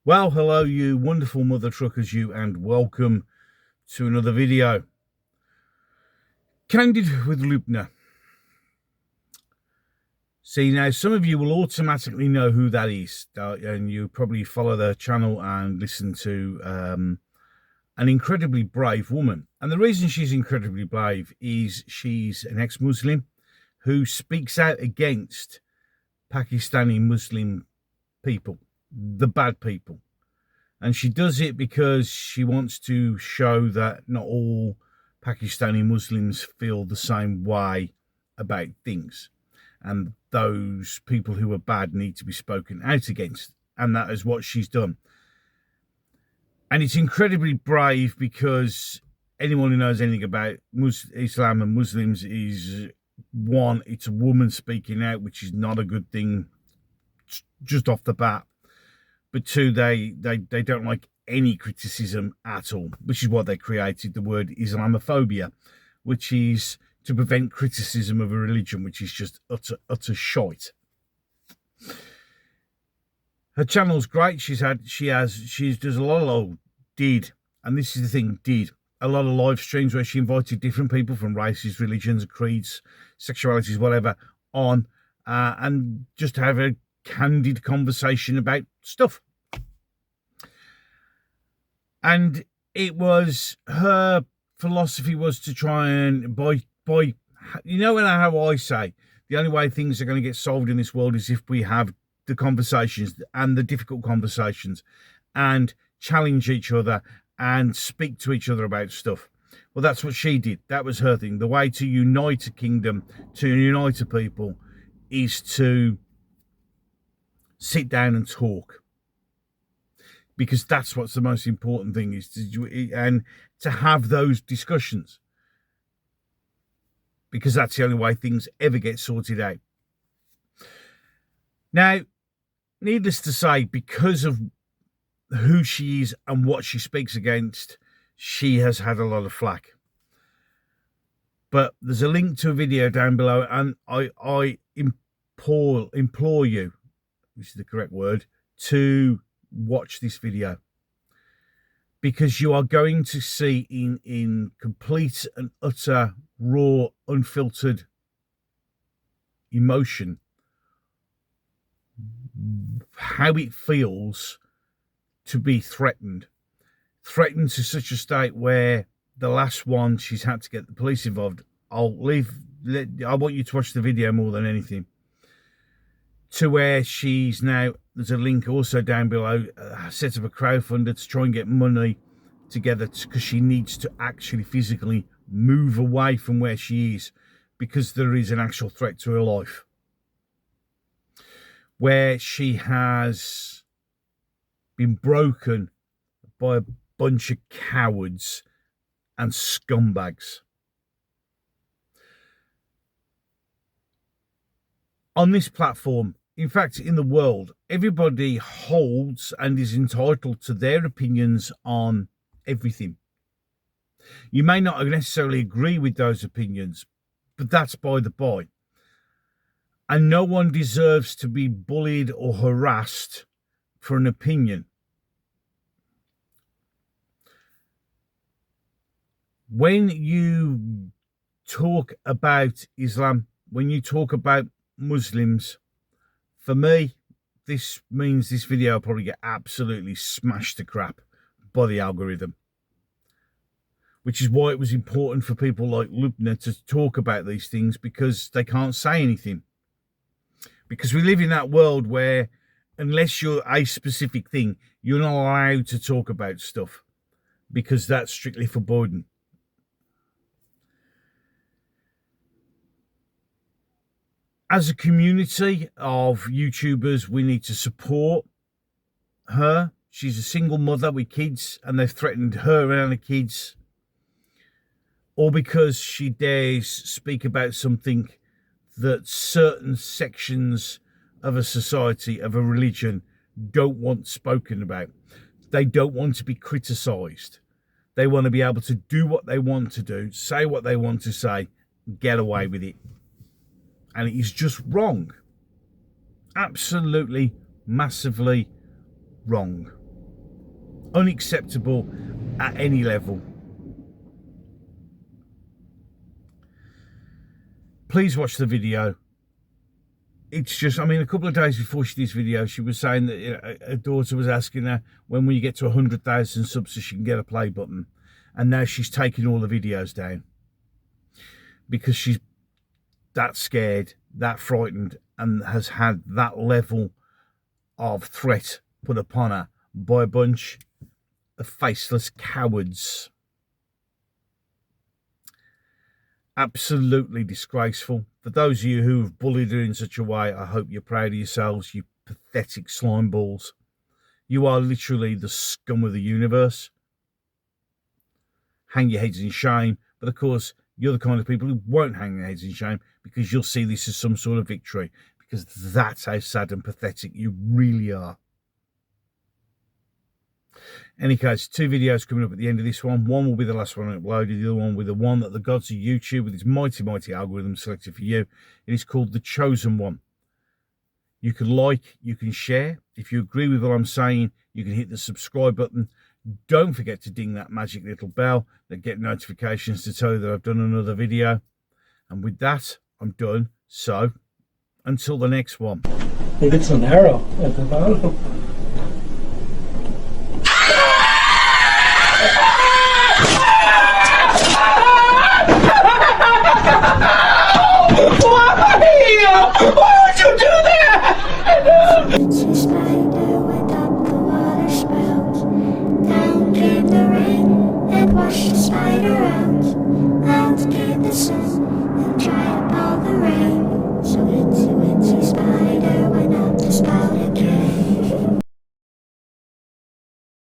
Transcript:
Well, hello, you wonderful mother truckers, you, and welcome to another video. Candid with Lubna. See, now some of you will automatically know who that is, and you probably follow the channel and listen to an incredibly brave woman. And the reason she's incredibly brave is she's an ex-Muslim who speaks out against Pakistani Muslim people, the bad people. And she does it because she wants to show that not all Pakistani Muslims feel the same way about things. And those people who are bad need to be spoken out against. And that is what she's done. And it's incredibly brave because anyone who knows anything about Islam and Muslims is, one, it's a woman speaking out, which is not a good thing just off the bat. But two, they don't like any criticism at all, which is why they created the word Islamophobia, which is to prevent criticism of a religion, which is just utter shite. Her channel's great. She does a lot of and this is the thing, a lot of live streams where she invited different people from races, religions, creeds, sexualities, whatever, on and just have a candid conversation about stuff. And it was, her philosophy was to try and by you know how I say the only way things are going to get solved in this world is if we have the conversations and the difficult conversations and challenge each other and speak to each other about stuff. Well, that's what she did. That was her thing. The way to unite a kingdom, to unite a people, is to sit down and talk, because that's what's the most important thing, is to have those discussions, because that's the only way things ever get sorted out. Now, needless to say, because of who she is and what she speaks against, she has had a lot of flack. But there's a link to a video down below, and I implore you, which is the correct word, to watch this video, because you are going to see in complete and utter raw, unfiltered emotion how it feels to be threatened to such a state where the last one, she's had to get the police involved. I want you to watch the video more than anything, to where she's now, there's a link also down below, set up a crowdfunder to try and get money together, because she needs to actually physically move away from where she is, because there is an actual threat to her life, where she has been broken by a bunch of cowards and scumbags. On this platform, in fact, in the world, everybody holds and is entitled to their opinions on everything. You may not necessarily agree with those opinions, but that's by the by. And no one deserves to be bullied or harassed for an opinion. When you talk about Islam, when you talk about Muslims, for me, this means this video will probably get absolutely smashed to crap by the algorithm, which is why it was important for people like Lubna to talk about these things, because they can't say anything. Because we live in that world where unless you're a specific thing, you're not allowed to talk about stuff, because that's strictly forbidden. As a community of YouTubers, we need to support her. She's a single mother with kids, and they've threatened her and the kids, all because she dares speak about something that certain sections of a society, of a religion, don't want spoken about. They don't want to be criticised. They want to be able to do what they want to do, say what they want to say, get away with it. And it is just wrong. Absolutely, massively wrong. unacceptable at any level. Please watch the video. It's just, I mean, a couple of days before she did this video, she was saying that, you know, her daughter was asking her when will you get to 100,000 subs so she can get a play button. And now she's taking all the videos down because she's that scared, that frightened, and has had that level of threat put upon her by a bunch of faceless cowards. Absolutely disgraceful. For those of you who have bullied her in such a way, I hope you're proud of yourselves, you pathetic slime balls. You are literally the scum of the universe. Hang your heads in shame. But of course, you're the kind of people who won't hang their heads in shame because you'll see this as some sort of victory. Because that's how sad and pathetic you really are. In any case, 2 videos coming up at the end of this one. One will be the last one I uploaded. The other one will be the one that the gods of YouTube, with its mighty, mighty algorithm, selected for you. It is called The Chosen One. You can like, you can share. If you agree with what I'm saying, you can hit the subscribe button. Don't forget to ding that magic little bell that get notifications to tell you that I've done another video. And with that, I'm done. So, until the next one. Think it's an arrow at the bottom.